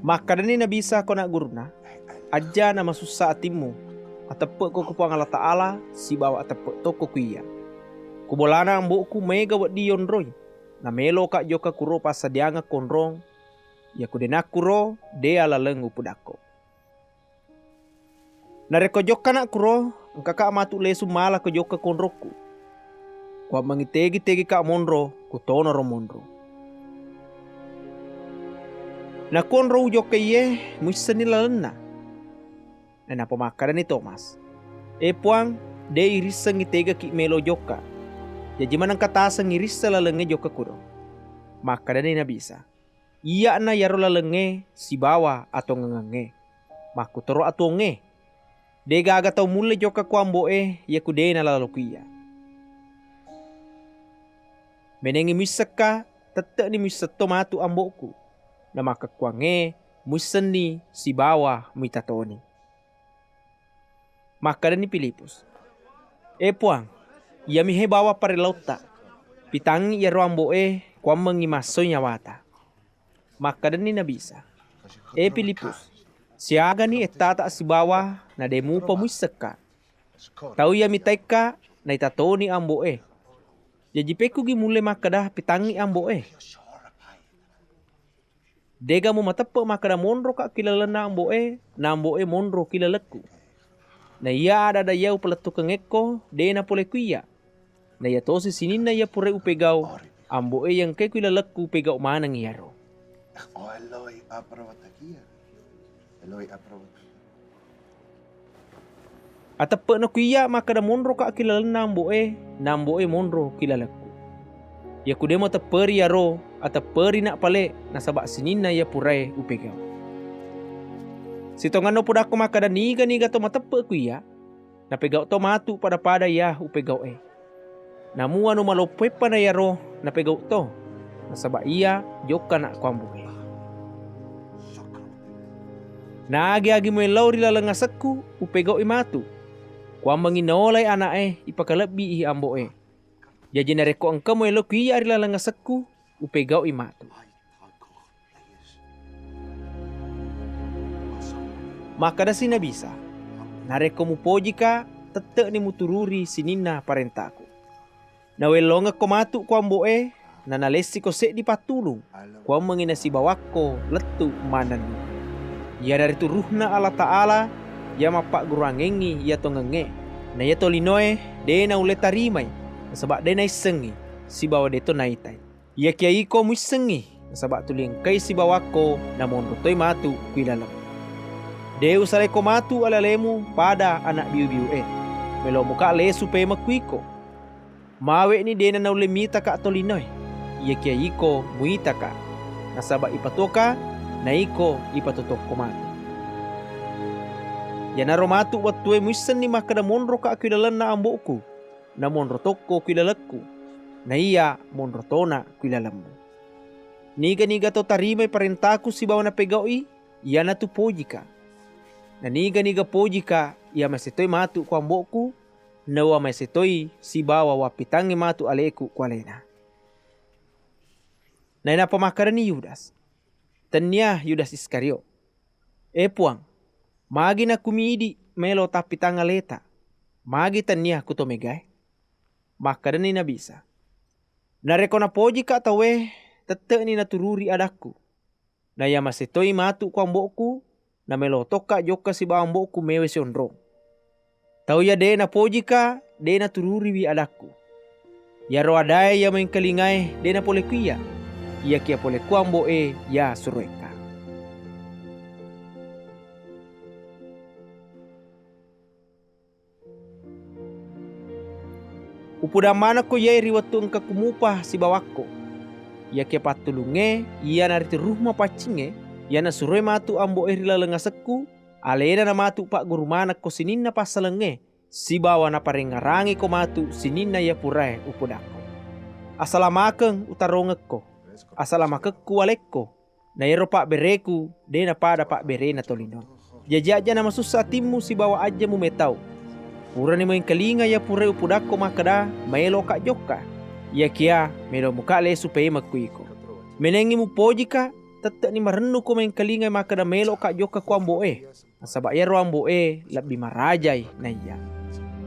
Maka dani na bisa ko na guruna, aja na masusa atimu, atapuk ko kupuang Allah Ta'ala, si bawa atapuk toko kuya. Kubolana ang buku mega wat di yonroy, na melo kak joka kuro pasadianga konrong, ya kudenak kuro, de ala lengu pudako. Nareko joka nak kuro, ang kakak matu lesu mala ko joka konroku. Kwa mangitegi-tegi kak monro, kutono ro monro. Na konro joka ye, muisa nila lena. Na napamakaran ni Thomas. Puang, de irisa ngitega ki melo joka. Jadi manang katasa ngirisa lalenge joka kuro. Maka dani na bisa. Iya na yaro lalenge si bawa atau ngenge. Maku toro atau nge. De gaga tau mule joka kuambo ya kude na lalokuya. Menengi misaka tete ni misato matu amboku. Na maka kuange museni si bawa mitatoni. Maka dani Pilipus. Puang, ia mihe bawa pare lauta. Pitangi ia roambo kuam mengimaso nyawata. Maka dani na bisa. Pilipus. Siaga ni etata si bawa na demu pamuisaka. Tau ia mitaika na itatoni ambo Jadi peku gi mule makadah pitangi ambo Dega mo matapa makada monro kak kilalana ambo na ambo monro kilaleku. Na iya ada yau peletu kengeko de na pole kuya. Na iya tosi sinin na iya pure upegau ambo yang ke kilaleku pegau manang iyaro. Eloi aprovatakia. Eloi aprovatakia. Atapa na kuya makada monro kak kilalana ambo na ambo monro kilaleku. Ya kude mo taperi yaro ataperi nak pale na sabak sinin na iya pure upegau. Sitongano pudako makada niga to matapa kuya. Na pegau to matu pada ya upegau Namu anu malopepa na yaro na pegau to. Na sabak iya joka nak kuambu Na agi-agi mo ilaw rilalangasaku upegau matu. Kuam manginolay anak ipakalabi ambo Jadi nareko angka mo ilo kuya rilalangasaku upegau matu. Maka dasi na bisa. Nareko mo pojika tete ni mutururi sinina parentaku. Na welonga ko matu ko ambo na nalesi ko se di patulung. Ko mangina si bawako letu manani. Ya dari turuhna Allah Ta'ala ya mapak gurangengi ya tongenge. Na ya tolinoe de na ule tarimay. Sebab de na isengi si bawa de to naitai. Ya kiai ko muisengi sebab tuling kai si bawako na mondotoy matu kuilalam. Deu sare ko matu alalemu pada anak biu-biu Melo muka lesu pe makuiko. Mawe ni dena na ulemita ka tolinoy. Ia kia iko muita ka. Nasaba ipatoka na iko ipatotok ko matu. Ya naro matu watue muisan ni makada monro ka akidalan na amboku. Na monro toko kilalaku. Na iya monro tona kilalamu. Niga to tarimay parentaku si bawa na pegawi. Iya na tu pojika. Na niga pojika ia masitoy matu ko amboku. Nawa masitoy si bawa wapitangi matu aleku kualena. Na ina pamakaran ni Yudas. Tanya Yudas Iskariot. Puang. Magi na kumidi melo tapitanga leta. Magi tanya kutomegay. Makaran ni na bisa. Nareko na pojika tawe tete ni natururi adaku. Na ya masitoy matu ko amboku. Na melo toka joka si bawa amboku mewe sionrong. Tau ya de na pojika de na tururi wi adaku. Ya ro adai ya main kalingay de na pole kuya. Ya kia pole kuambo ya surueka. Upuda mana ko yai riwatu engka kumupah si bawako. Ya kia patulunge ya nariti rumah pacinge ya na surue matu ambo rilalengaseku. Alena na matu pak guru mana ko sinina pasalenge. Si bawa na parengarangi ko matu sinina ya purai upudako. Asalamakeng utarongeko. Asalamakekku alekko. Na yero pak bereku de na pada pak bere na tolino. Jajaja na masusa timu si bawa aja mu metau. Pura ni main kalinga ya purai upudako makada maelo kak joka. Ya kia melo muka le supaya makuiko. Menengi mu pojika tetap ni marennu ko main kalingai maka da melok kak joka ko amboe. Nasabak ya ro amboe lebih marajai na iya.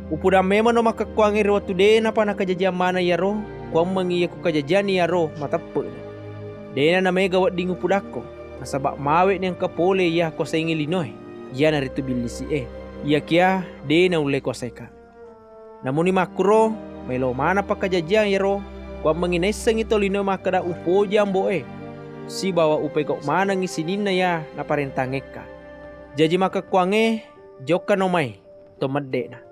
Upuda memang no maka kuangi ro tu dena pa nakajajian mana ya ro. Kuang mengiya ku kajajian ya ro matape. Dena na mega wat dingu pudako. Nasabak mawe ni ang kapole ya ko sa ingilinoy. Ya na rito bilisi Iya kia dena ule ko seka. Namun ni makro melo mana pa kajajian ya ro. Kuang mengineseng ito linoy maka da upoja amboe. Si bawa upe kok mana ngisinin na ya na parentangeka. Jadi maka kuange joka no mai to medde na.